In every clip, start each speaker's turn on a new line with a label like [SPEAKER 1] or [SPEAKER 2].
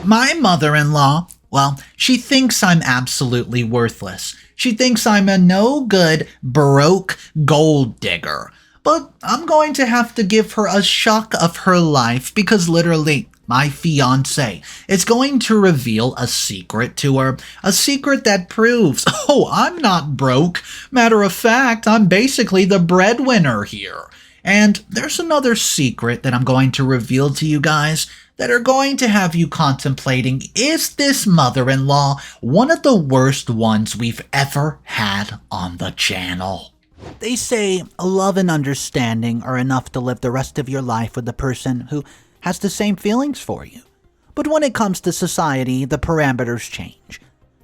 [SPEAKER 1] My mother-in-law, well, she thinks I'm absolutely worthless. She thinks I'm a no-good, broke gold digger. But I'm going to have to give her a shock of her life because literally, my fiancé is going to reveal a secret to her. A secret that proves, oh, I'm not broke. Matter of fact, I'm basically the breadwinner here. And there's another secret that I'm going to reveal to you guys that are going to have you contemplating, is this mother-in-law one of the worst ones we've ever had on the channel?
[SPEAKER 2] They say love and understanding are enough to live the rest of your life with the person who has the same feelings for you. But when it comes to society, the parameters change.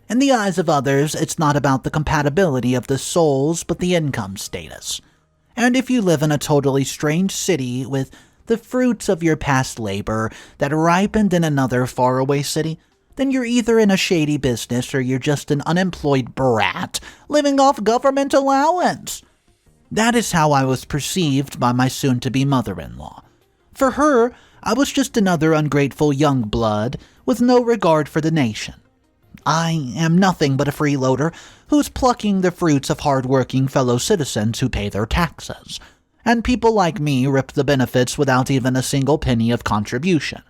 [SPEAKER 2] In the eyes of others, it's not about the compatibility of the souls, but the income status. And if you live in a totally strange city with the fruits of your past labor that ripened in another faraway city, then you're either in a shady business or you're just an unemployed brat living off government allowance. That is how I was perceived by my soon-to-be mother-in-law. For her, I was just another ungrateful young blood with no regard for the nation. I am nothing but a freeloader who's plucking the fruits of hard-working fellow citizens who pay their taxes. And people like me rip the benefits without even a single penny of contribution.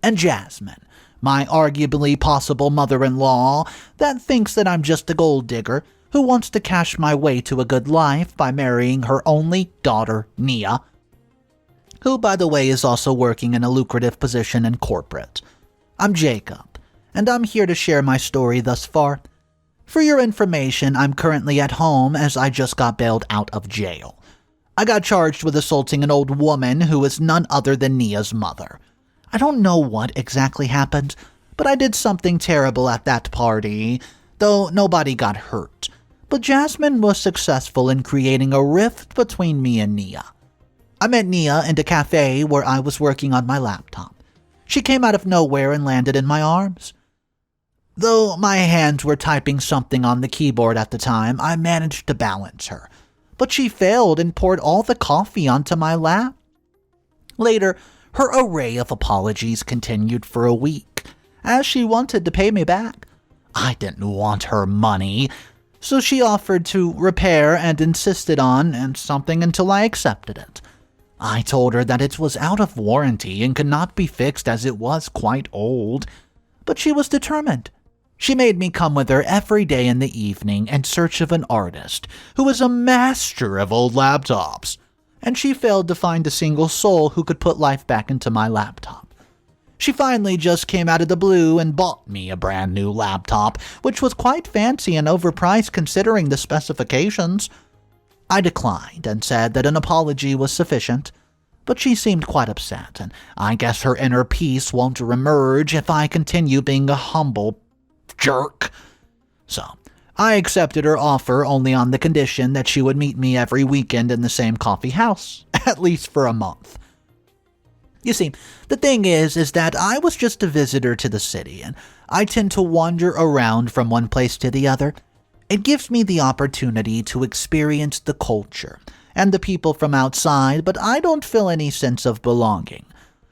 [SPEAKER 2] And Jasmine, my arguably possible mother-in-law, that thinks that I'm just a gold digger who wants to cash my way to a good life by marrying her only daughter, Nia, who, by the way, is also working in a lucrative position in corporate. I'm Jacob, and I'm here to share my story thus far. For your information, I'm currently at home as I just got bailed out of jail. I got charged with assaulting an old woman who is none other than Nia's mother. I don't know what exactly happened, but I did something terrible at that party, though nobody got hurt. But Jasmine was successful in creating a rift between me and Nia. I met Nia in a cafe where I was working on my laptop. She came out of nowhere and landed in my arms. Though my hands were typing something on the keyboard at the time, I managed to balance her. But she failed and poured all the coffee onto my lap. Later, her array of apologies continued for a week, as she wanted to pay me back. I didn't want her money, so she offered to repair and insisted on and something until I accepted it. I told her that it was out of warranty and could not be fixed as it was quite old, but she was determined. She made me come with her every day in the evening in search of an artist who was a master of old laptops, and she failed to find a single soul who could put life back into my laptop. She finally just came out of the blue and bought me a brand new laptop, which was quite fancy and overpriced considering the specifications. I declined and said that an apology was sufficient, but she seemed quite upset, and I guess her inner peace won't reemerge if I continue being a humble jerk. So, I accepted her offer only on the condition that she would meet me every weekend in the same coffee house, at least for a month. You see, the thing is that I was just a visitor to the city, and I tend to wander around from one place to the other. It gives me the opportunity to experience the culture and the people from outside, but I don't feel any sense of belonging.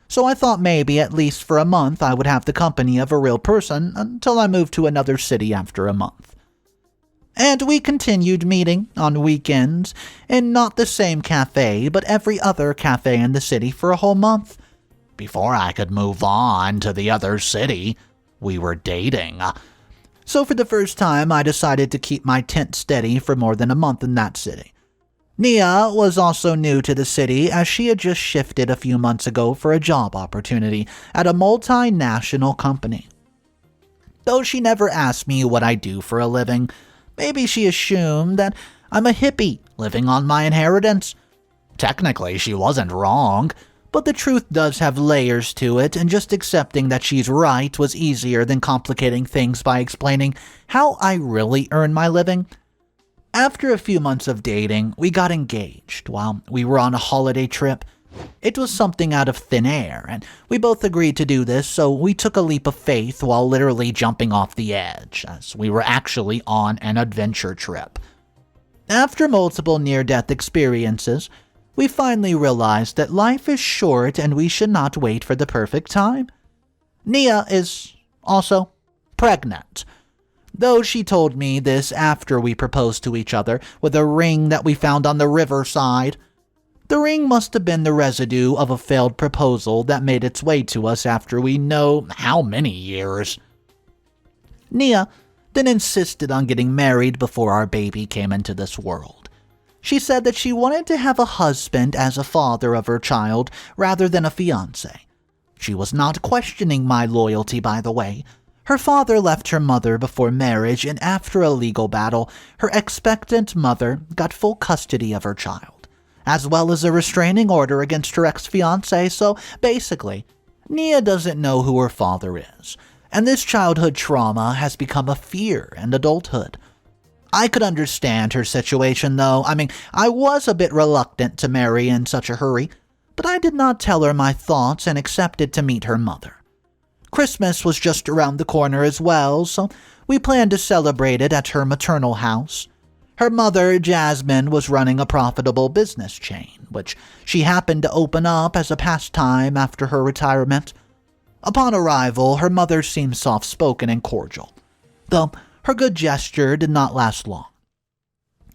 [SPEAKER 2] So I thought maybe at least for a month I would have the company of a real person until I moved to another city after a month. And we continued meeting on weekends in not the same cafe, but every other cafe in the city for a whole month. Before I could move on to the other city, we were dating. So for the first time, I decided to keep my tent steady for more than a month in that city. Nia was also new to the city as she had just shifted a few months ago for a job opportunity at a multinational company. Though she never asked me what I do for a living, maybe she assumed that I'm a hippie living on my inheritance. Technically, she wasn't wrong, but the truth does have layers to it, and just accepting that she's right was easier than complicating things by explaining how I really earn my living. After a few months of dating, we got engaged while we were on a holiday trip. It was something out of thin air, and we both agreed to do this, so we took a leap of faith while literally jumping off the edge, as we were actually on an adventure trip. After multiple near-death experiences, we finally realized that life is short and we should not wait for the perfect time. Nia is also pregnant. Though she told me this after we proposed to each other with a ring that we found on the riverside. The ring must have been the residue of a failed proposal that made its way to us after we know how many years. Nia then insisted on getting married before our baby came into this world. She said that she wanted to have a husband as a father of her child rather than a fiancé. She was not questioning my loyalty, by the way. Her father left her mother before marriage, and after a legal battle, her expectant mother got full custody of her child, as well as a restraining order against her ex-fiancé, so basically, Nia doesn't know who her father is, and this childhood trauma has become a fear in adulthood. I could understand her situation, though. I was a bit reluctant to marry in such a hurry, but I did not tell her my thoughts and accepted to meet her mother. Christmas was just around the corner as well, so we planned to celebrate it at her maternal house. Her mother, Jasmine, was running a profitable business chain, which she happened to open up as a pastime after her retirement. Upon arrival, her mother seemed soft-spoken and cordial, though her good gesture did not last long.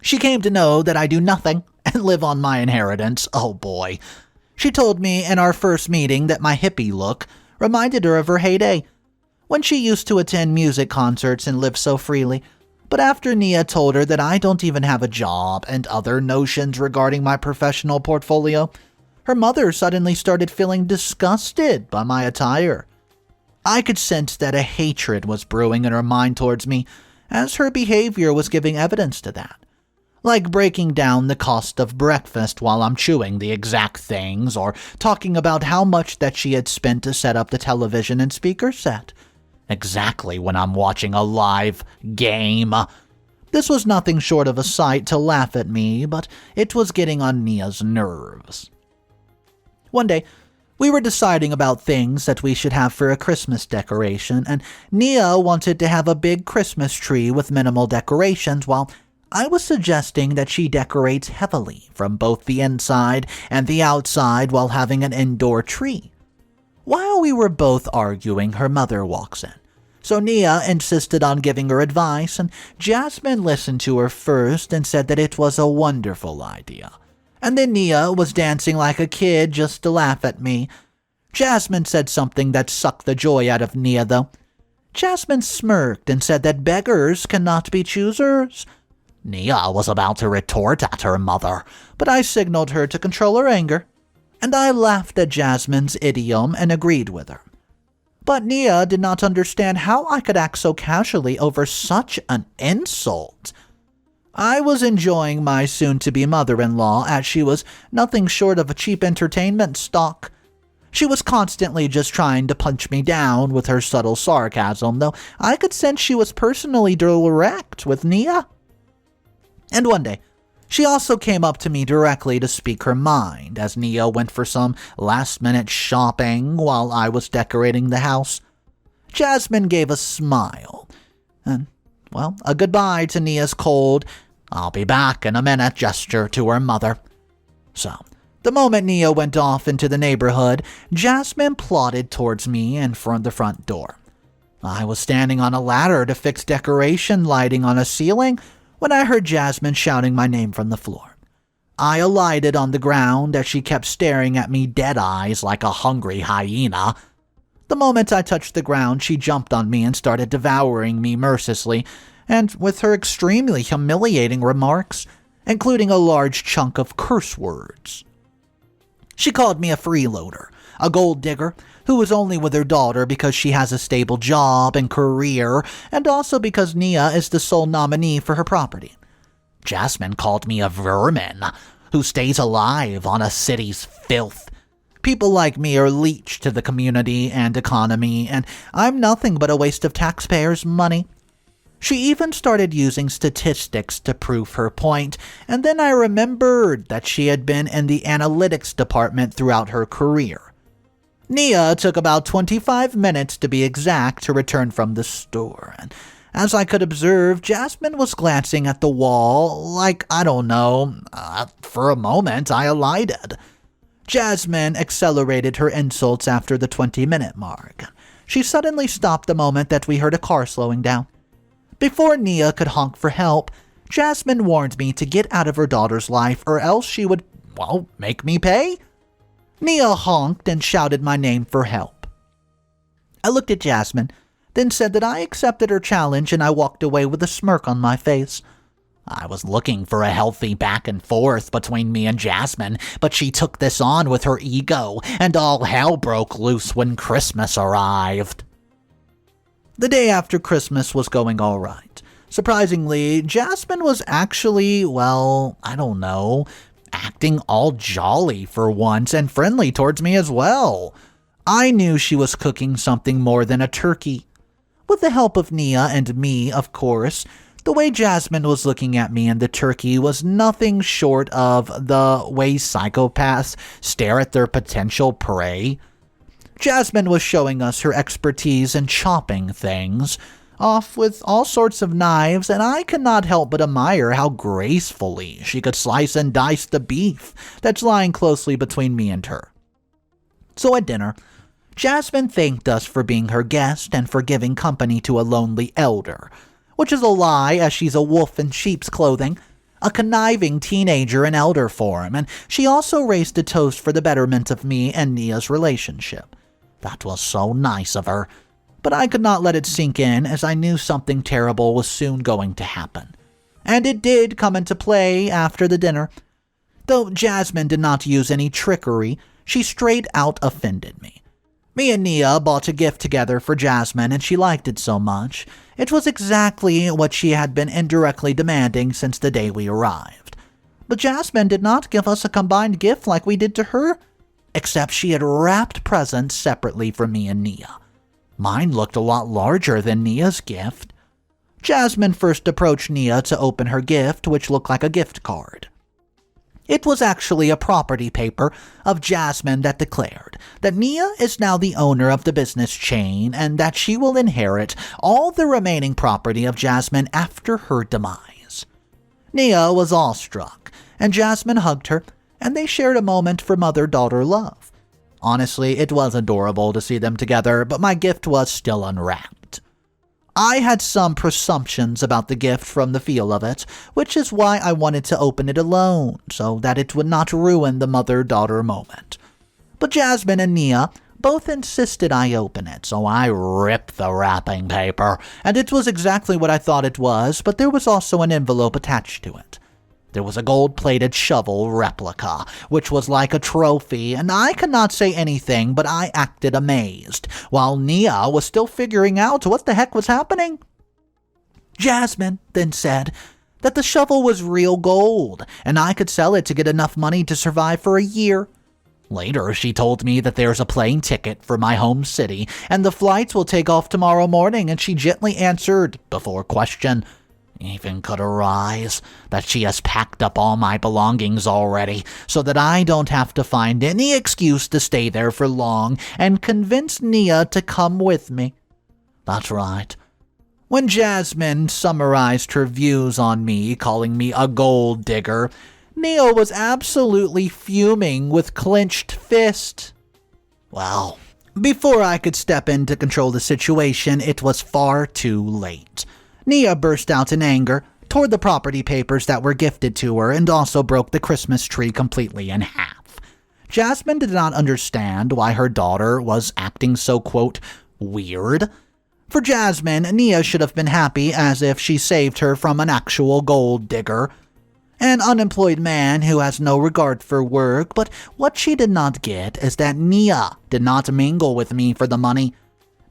[SPEAKER 2] She came to know that I do nothing and live on my inheritance. Oh boy. She told me in our first meeting that my hippie look reminded her of her heyday, when she used to attend music concerts and live so freely. But after Nia told her that I don't even have a job and other notions regarding my professional portfolio, her mother suddenly started feeling disgusted by my attire. I could sense that a hatred was brewing in her mind towards me, as her behavior was giving evidence to that. Like breaking down the cost of breakfast while I'm chewing the exact things, or talking about how much that she had spent to set up the television and speaker set. Exactly when I'm watching a live game. This was nothing short of a sight to laugh at me, but it was getting on Nia's nerves. One day, we were deciding about things that we should have for a Christmas decoration, and Nia wanted to have a big Christmas tree with minimal decorations, while I was suggesting that she decorates heavily from both the inside and the outside while having an indoor tree. While we were both arguing, her mother walks in. So Nia insisted on giving her advice, and Jasmine listened to her first and said that it was a wonderful idea. And then Nia was dancing like a kid just to laugh at me. Jasmine said something that sucked the joy out of Nia, though. Jasmine smirked and said that beggars cannot be choosers. Nia was about to retort at her mother, but I signaled her to control her anger, and I laughed at Jasmine's idiom and agreed with her. But Nia did not understand how I could act so casually over such an insult. I was enjoying my soon-to-be mother-in-law, as she was nothing short of a cheap entertainment stock. She was constantly just trying to punch me down with her subtle sarcasm, though I could sense she was personally direct with Nia. And one day, she also came up to me directly to speak her mind, as Nia went for some last-minute shopping while I was decorating the house. Jasmine gave a smile, and, well, a goodbye to Nia's cold, "I'll be back in a minute" gesture to her mother. So, the moment Nia went off into the neighborhood, Jasmine plodded towards me in front of the front door. I was standing on a ladder to fix decoration lighting on a ceiling when I heard Jasmine shouting my name from the floor. I alighted on the ground as she kept staring at me dead eyes like a hungry hyena. The moment I touched the ground, she jumped on me and started devouring me mercilessly, and with her extremely humiliating remarks, including a large chunk of curse words. She called me a freeloader, a gold digger, who was only with her daughter because she has a stable job and career, and also because Nia is the sole nominee for her property. Jasmine called me a vermin, who stays alive on a city's filth. People like me are leech to the community and economy, and I'm nothing but a waste of taxpayers' money. She even started using statistics to prove her point, and then I remembered that she had been in the analytics department throughout her career. Nia took about 25 minutes to be exact to return from the store, and as I could observe, Jasmine was glancing at the wall like, I don't know, for a moment I alighted. Jasmine accelerated her insults after the 20-minute mark. She suddenly stopped the moment that we heard a car slowing down. Before Nia could honk for help, Jasmine warned me to get out of her daughter's life or else she would, make me pay. Nia honked and shouted my name for help. I looked at Jasmine, then said that I accepted her challenge and I walked away with a smirk on my face. I was looking for a healthy back and forth between me and Jasmine, but she took this on with her ego, and all hell broke loose when Christmas arrived. The day after Christmas was going all right. Surprisingly, Jasmine was actually, acting all jolly for once and friendly towards me as well. I knew she was cooking something more than a turkey. With the help of Nia and me, of course, the way Jasmine was looking at me and the turkey was nothing short of the way psychopaths stare at their potential prey. Jasmine was showing us her expertise in chopping things off with all sorts of knives, and I could not help but admire how gracefully she could slice and dice the beef that's lying closely between me and her. So at dinner, Jasmine thanked us for being her guest and for giving company to a lonely elder, which is a lie as she's a wolf in sheep's clothing, a conniving teenager in elder form, and she also raised a toast for the betterment of me and Nia's relationship. That was so nice of her, but I could not let it sink in as I knew something terrible was soon going to happen. And it did come into play after the dinner. Though Jasmine did not use any trickery, she straight out offended me. Me and Nia bought a gift together for Jasmine and she liked it so much. It was exactly what she had been indirectly demanding since the day we arrived. But Jasmine did not give us a combined gift like we did to her, except she had wrapped presents separately for me and Nia. Mine looked a lot larger than Nia's gift. Jasmine first approached Nia to open her gift, which looked like a gift card. It was actually a property paper of Jasmine that declared that Nia is now the owner of the business chain and that she will inherit all the remaining property of Jasmine after her demise. Nia was awestruck, and Jasmine hugged her, and they shared a moment for mother-daughter love. Honestly, it was adorable to see them together, but my gift was still unwrapped. I had some presumptions about the gift from the feel of it, which is why I wanted to open it alone, so that it would not ruin the mother-daughter moment. But Jasmine and Nia both insisted I open it, so I ripped the wrapping paper, and it was exactly what I thought it was, but there was also an envelope attached to it. There was a gold-plated shovel replica, which was like a trophy, and I could not say anything, but I acted amazed, while Nia was still figuring out what the heck was happening. Jasmine then said that the shovel was real gold, and I could sell it to get enough money to survive for a year. Later, she told me that there's a plane ticket for my home city, and the flights will take off tomorrow morning, and she gently answered, before question, even could arise, that she has packed up all my belongings already, so that I don't have to find any excuse to stay there for long, and convince Nia to come with me. That's right. When Jasmine summarized her views on me, calling me a gold digger, Nia was absolutely fuming with clenched fist. Well, before I could step in to control the situation, it was far too late. Nia burst out in anger, tore the property papers that were gifted to her, and also broke the Christmas tree completely in half. Jasmine did not understand why her daughter was acting so, quote, weird. For Jasmine, Nia should have been happy as if she saved her from an actual gold digger. An unemployed man who has no regard for work, but what she did not get is that Nia did not mingle with me for the money.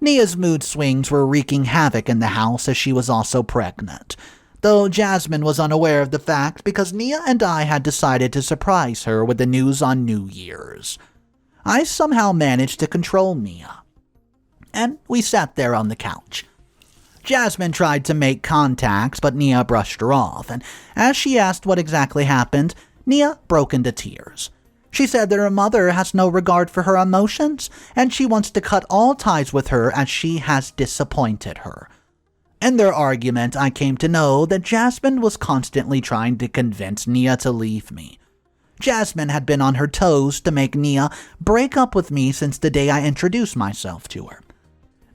[SPEAKER 2] Nia's mood swings were wreaking havoc in the house as she was also pregnant, though Jasmine was unaware of the fact because Nia and I had decided to surprise her with the news on New Year's. I somehow managed to control Nia, and we sat there on the couch. Jasmine tried to make contact, but Nia brushed her off, and as she asked what exactly happened, Nia broke into tears. She said that her mother has no regard for her emotions, and she wants to cut all ties with her as she has disappointed her. In their argument, I came to know that Jasmine was constantly trying to convince Nia to leave me. Jasmine had been on her toes to make Nia break up with me since the day I introduced myself to her.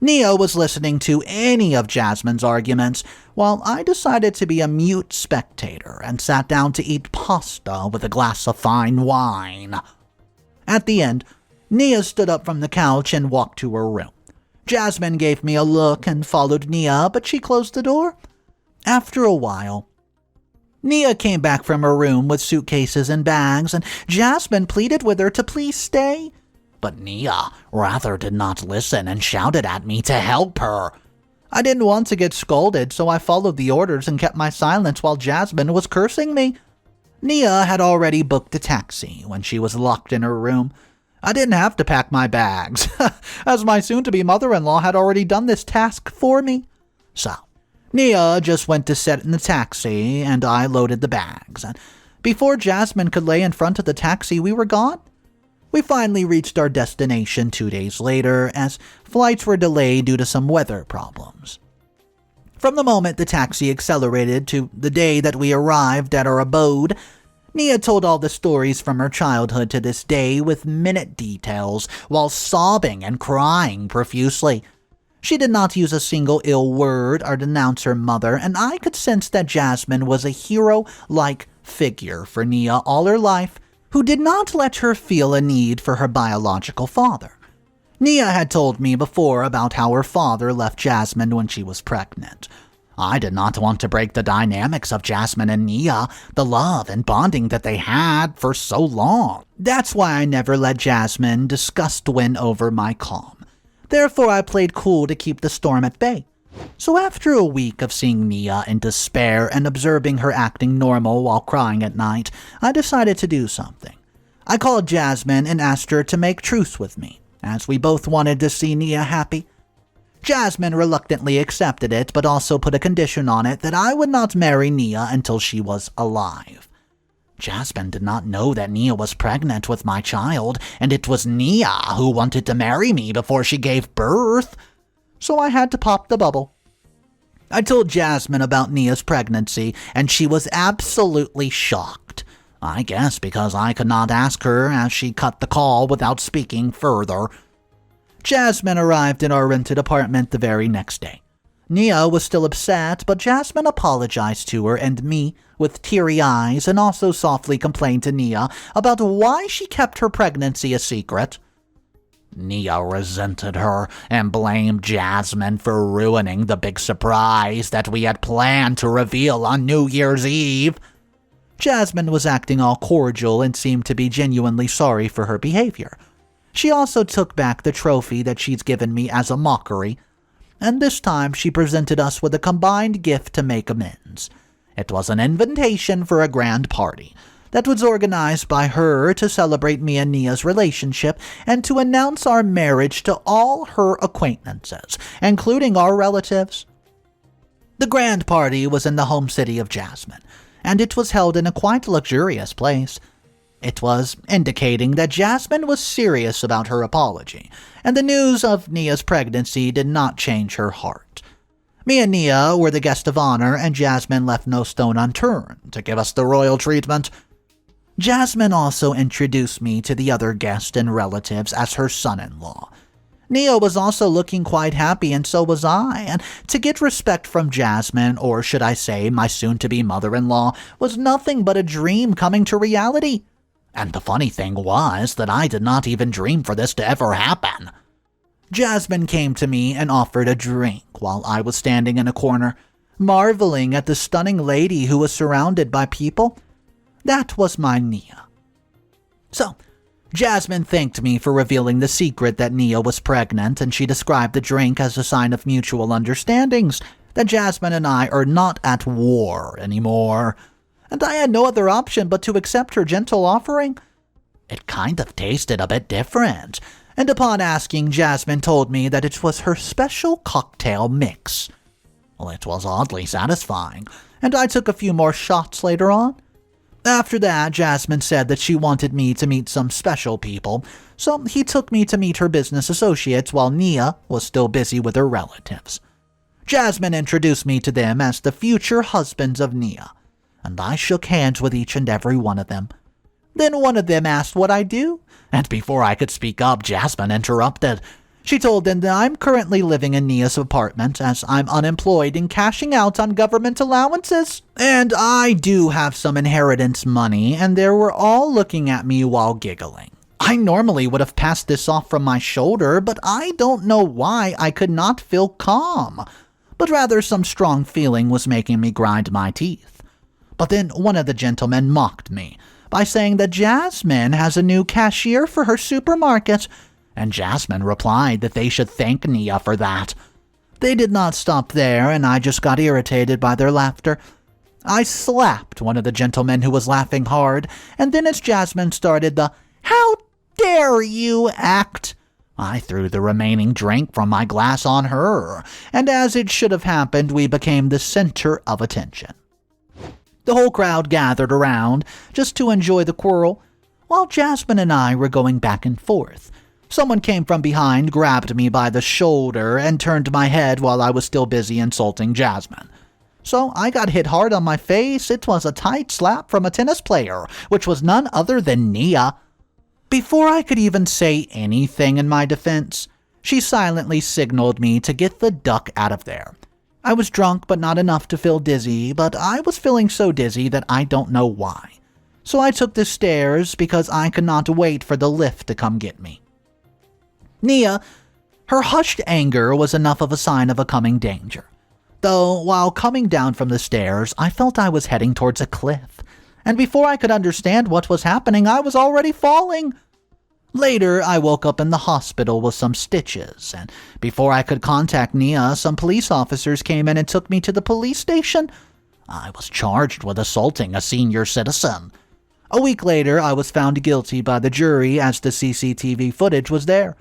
[SPEAKER 2] Nia was listening to any of Jasmine's arguments, while I decided to be a mute spectator and sat down to eat pasta with a glass of fine wine. At the end, Nia stood up from the couch and walked to her room. Jasmine gave me a look and followed Nia, but she closed the door. After a while, Nia came back from her room with suitcases and bags, and Jasmine pleaded with her to please stay. But Nia rather did not listen and shouted at me to help her. I didn't want to get scolded, so I followed the orders and kept my silence while Jasmine was cursing me. Nia had already booked a taxi when she was locked in her room. I didn't have to pack my bags, as my soon-to-be mother-in-law had already done this task for me. So, Nia just went to sit in the taxi, and I loaded the bags. And before Jasmine could lay in front of the taxi, we were gone. We finally reached our destination 2 days later, as flights were delayed due to some weather problems. From the moment the taxi accelerated to the day that we arrived at our abode, Nia told all the stories from her childhood to this day with minute details, while sobbing and crying profusely. She did not use a single ill word or denounce her mother, and I could sense that Jasmine was a hero-like figure for Nia all her life, who did not let her feel a need for her biological father. Nia had told me before about how her father left Jasmine when she was pregnant. I did not want to break the dynamics of Jasmine and Nia, the love and bonding that they had for so long. That's why I never let Jasmine disgust win over my calm. Therefore, I played cool to keep the storm at bay. So after a week of seeing Nia in despair and observing her acting normal while crying at night, I decided to do something. I called Jasmine and asked her to make truce with me, as we both wanted to see Nia happy. Jasmine reluctantly accepted it, but also put a condition on it that I would not marry Nia until she was alive. Jasmine did not know that Nia was pregnant with my child, and it was Nia who wanted to marry me before she gave birth. So I had to pop the bubble. I told Jasmine about Nia's pregnancy, and she was absolutely shocked. I guess because I could not ask her, as she cut the call without speaking further. Jasmine arrived in our rented apartment the very next day. Nia was still upset, but Jasmine apologized to her and me with teary eyes and also softly complained to Nia about why she kept her pregnancy a secret. Nia resented her and blamed Jasmine for ruining the big surprise that we had planned to reveal on New Year's Eve. Jasmine was acting all cordial and seemed to be genuinely sorry for her behavior. She also took back the trophy that she's given me as a mockery, and this time she presented us with a combined gift to make amends. It was an invitation for a grand party that was organized by her to celebrate me and Nia's relationship and to announce our marriage to all her acquaintances, including our relatives. The grand party was in the home city of Jasmine, and it was held in a quite luxurious place. It was indicating that Jasmine was serious about her apology, and the news of Nia's pregnancy did not change her heart. Me and Nia were the guest of honor, and Jasmine left no stone unturned to give us the royal treatment. Jasmine also introduced me to the other guests and relatives as her son-in-law. Nia was also looking quite happy, and so was I, and to get respect from Jasmine, or should I say my soon-to-be mother-in-law, was nothing but a dream coming to reality. And the funny thing was that I did not even dream for this to ever happen. Jasmine came to me and offered a drink while I was standing in a corner, marveling at the stunning lady who was surrounded by people. That was my Nia. So, Jasmine thanked me for revealing the secret that Nia was pregnant, and she described the drink as a sign of mutual understandings, that Jasmine and I are not at war anymore. And I had no other option but to accept her gentle offering. It kind of tasted a bit different, and upon asking, Jasmine told me that it was her special cocktail mix. Well, it was oddly satisfying, and I took a few more shots later on. After that, Jasmine said that she wanted me to meet some special people, so he took me to meet her business associates while Nia was still busy with her relatives. Jasmine introduced me to them as the future husbands of Nia, and I shook hands with each and every one of them. Then one of them asked what I do, and before I could speak up, Jasmine interrupted. She told them that I'm currently living in Nia's apartment as I'm unemployed and cashing out on government allowances. And I do have some inheritance money, and they were all looking at me while giggling. I normally would have passed this off from my shoulder, but I don't know why I could not feel calm. But rather some strong feeling was making me grind my teeth. But then one of the gentlemen mocked me by saying that Jasmine has a new cashier for her supermarket, and Jasmine replied that they should thank Nia for that. They did not stop there, and I just got irritated by their laughter. I slapped one of the gentlemen who was laughing hard, and then as Jasmine started the "How dare you" act, I threw the remaining drink from my glass on her, and as it should have happened, we became the center of attention. The whole crowd gathered around just to enjoy the quarrel, while Jasmine and I were going back and forth. Someone came from behind, grabbed me by the shoulder, and turned my head while I was still busy insulting Jasmine. So I got hit hard on my face. It was a tight slap from a tennis player, which was none other than Nia. Before I could even say anything in my defense, she silently signaled me to get the duck out of there. I was drunk, but not enough to feel dizzy, but I was feeling so dizzy that I don't know why. So I took the stairs because I could not wait for the lift to come get me. Nia, her hushed anger was enough of a sign of a coming danger. Though, while coming down from the stairs, I felt I was heading towards a cliff, and before I could understand what was happening, I was already falling. Later, I woke up in the hospital with some stitches, and before I could contact Nia, some police officers came in and took me to the police station. I was charged with assaulting a senior citizen. A week later, I was found guilty by the jury as the CCTV footage was there.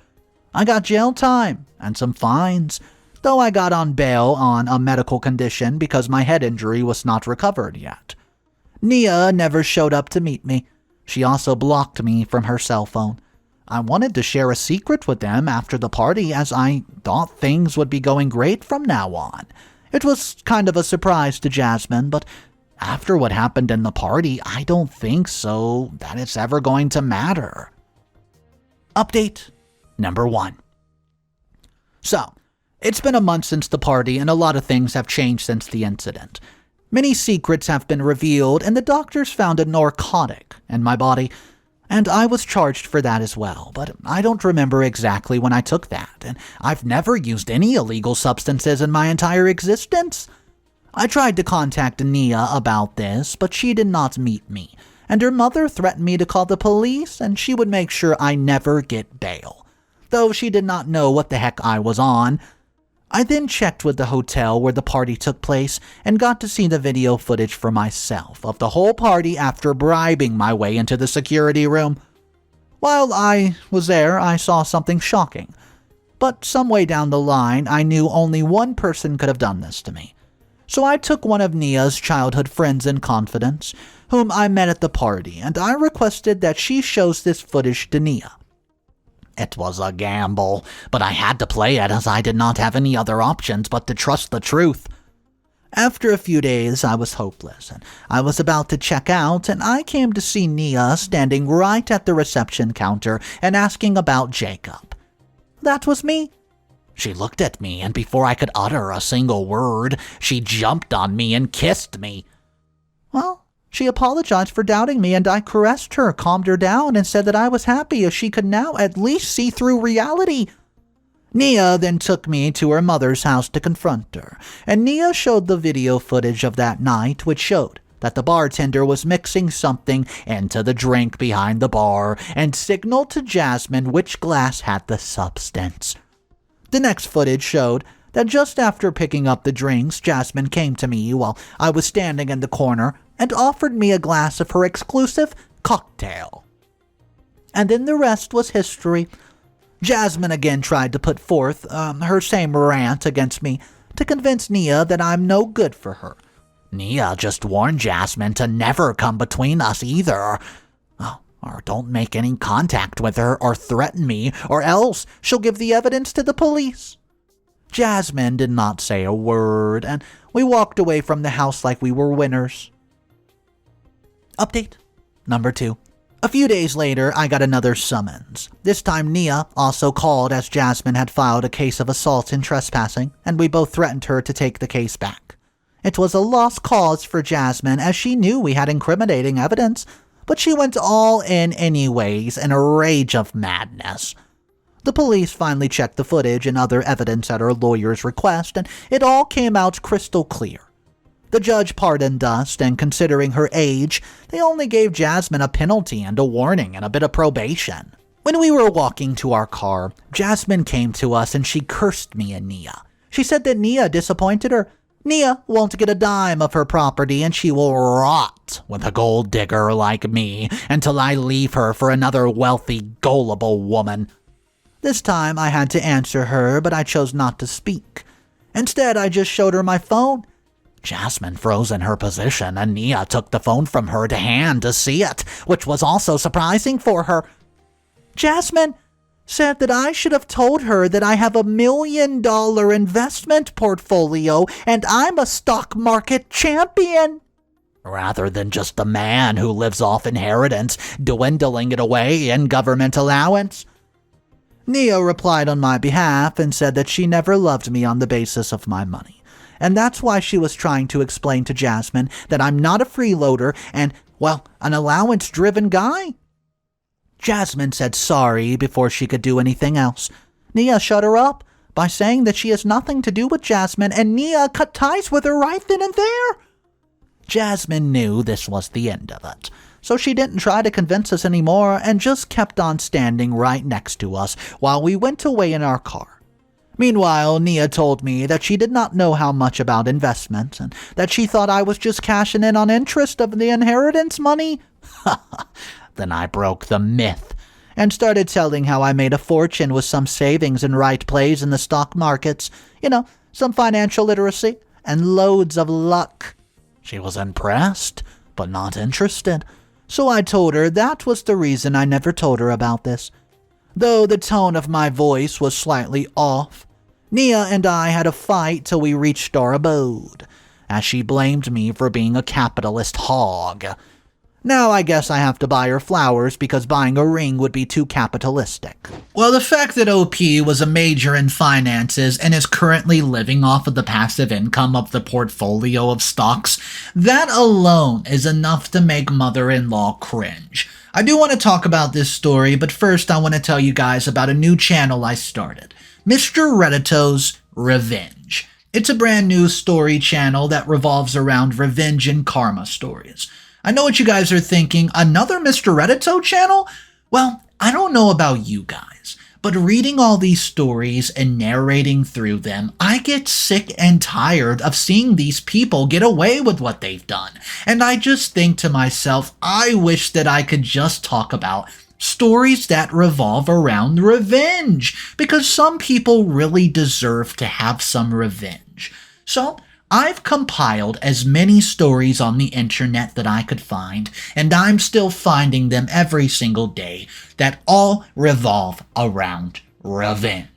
[SPEAKER 2] I got jail time and some fines, though I got on bail on a medical condition because my head injury was not recovered yet. Nia never showed up to meet me. She also blocked me from her cell phone. I wanted to share a secret with them after the party as I thought things would be going great from now on. It was kind of a surprise to Jasmine, but after what happened in the party, I don't think so that it's ever going to matter. Update Number 1. So, it's been a month since the party and a lot of things have changed since the incident. Many secrets have been revealed and the doctors found a narcotic in my body, and I was charged for that as well, but I don't remember exactly when I took that, and I've never used any illegal substances in my entire existence. I tried to contact Nia about this, but she did not meet me, and her mother threatened me to call the police and she would make sure I never get bail. Though she did not know what the heck I was on. I then checked with the hotel where the party took place and got to see the video footage for myself of the whole party after bribing my way into the security room. While I was there, I saw something shocking. But some way down the line, I knew only one person could have done this to me. So I took one of Nia's childhood friends in confidence, whom I met at the party, and I requested that she shows this footage to Nia. It was a gamble, but I had to play it as I did not have any other options but to trust the truth. After a few days, I was hopeless, and I was about to check out, and I came to see Nia standing right at the reception counter and asking about Jacob. That was me. She looked at me, and before I could utter a single word, she jumped on me and kissed me. Well, she apologized for doubting me, and I caressed her, calmed her down, and said that I was happy as she could now at least see through reality. Nia then took me to her mother's house to confront her, and Nia showed the video footage of that night, which showed that the bartender was mixing something into the drink behind the bar and signaled to Jasmine which glass had the substance. The next footage showed that just after picking up the drinks, Jasmine came to me while I was standing in the corner and offered me a glass of her exclusive cocktail. And then the rest was history. Jasmine again tried to put forth her same rant against me to convince Nia that I'm no good for her. Nia just warned Jasmine to never come between us either. Or don't make any contact with her or threaten me, or else she'll give the evidence to the police. Jasmine did not say a word, and we walked away from the house like we were winners. Update number 2. A few days later, I got another summons. This time Nia also called as Jasmine had filed a case of assault and trespassing, and we both threatened her to take the case back. It was a lost cause for Jasmine as she knew we had incriminating evidence, but she went all in anyways in a rage of madness. The police finally checked the footage and other evidence at her lawyer's request, and it all came out crystal clear. The judge pardoned us, and considering her age, they only gave Jasmine a penalty and a warning and a bit of probation. When we were walking to our car, Jasmine came to us and she cursed me and Nia. She said that Nia disappointed her. Nia won't get a dime of her property and she will rot with a gold digger like me until I leave her for another wealthy, gullible woman. This time I had to answer her, but I chose not to speak. Instead, I just showed her my phone. Jasmine froze in her position, and Nia took the phone from her to hand to see it, which was also surprising for her. Jasmine said that I should have told her that I have $1 million investment portfolio and I'm a stock market champion, rather than just a man who lives off inheritance, dwindling it away in government allowance. Nia replied on my behalf and said that she never loved me on the basis of my money. And that's why she was trying to explain to Jasmine that I'm not a freeloader and, well, an allowance-driven guy. Jasmine said sorry before she could do anything else. Nia shut her up by saying that she has nothing to do with Jasmine, and Nia cut ties with her right then and there. Jasmine knew this was the end of it, so she didn't try to convince us anymore and just kept on standing right next to us while we went away in our car. Meanwhile, Nia told me that she did not know how much about investments and that she thought I was just cashing in on interest of the inheritance money. Then I broke the myth and started telling how I made a fortune with some savings and right plays in the stock markets, some financial literacy and loads of luck. She was impressed, but not interested, so I told her that was the reason I never told her about this. Though the tone of my voice was slightly off, Nia and I had a fight till we reached our abode, as she blamed me for being a capitalist hog. Now I guess I have to buy her flowers because buying a ring would be too capitalistic.
[SPEAKER 1] Well, the fact that OP was a major in finances and is currently living off of the passive income of the portfolio of stocks, that alone is enough to make mother-in-law cringe. I do want to talk about this story, but first I want to tell you guys about a new channel I started, Mr. Reddito's Revenge. It's a brand new story channel that revolves around revenge and karma stories. I know what you guys are thinking, another Mr. Reddito channel? Well, I don't know about you guys, but reading all these stories and narrating through them, I get sick and tired of seeing these people get away with what they've done. And I just think to myself, I wish that I could just talk about stories that revolve around revenge, because some people really deserve to have some revenge. So I've compiled as many stories on the internet that I could find, and I'm still finding them every single day that all revolve around revenge.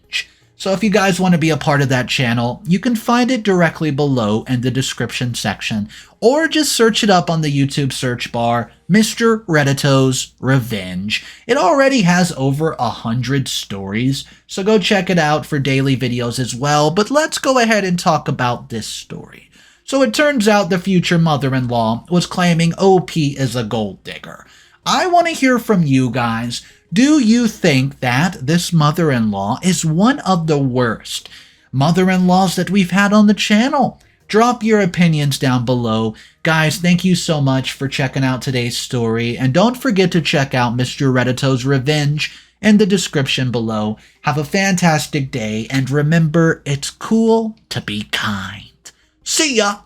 [SPEAKER 1] So if you guys want to be a part of that channel, you can find it directly below in the description section, or just search it up on the YouTube search bar, Mr. Reddito's Revenge. It already has over 100 stories, so go check it out for daily videos as well, but let's go ahead and talk about this story. So it turns out the future mother-in-law was claiming OP is a gold digger. I want to hear from you guys. Do you think that this mother-in-law is one of the worst mother-in-laws that we've had on the channel? Drop your opinions down below. Guys, thank you so much for checking out today's story, and don't forget to check out Mr. Reddito's Revenge in the description below. Have a fantastic day, and remember, it's cool to be kind. See ya!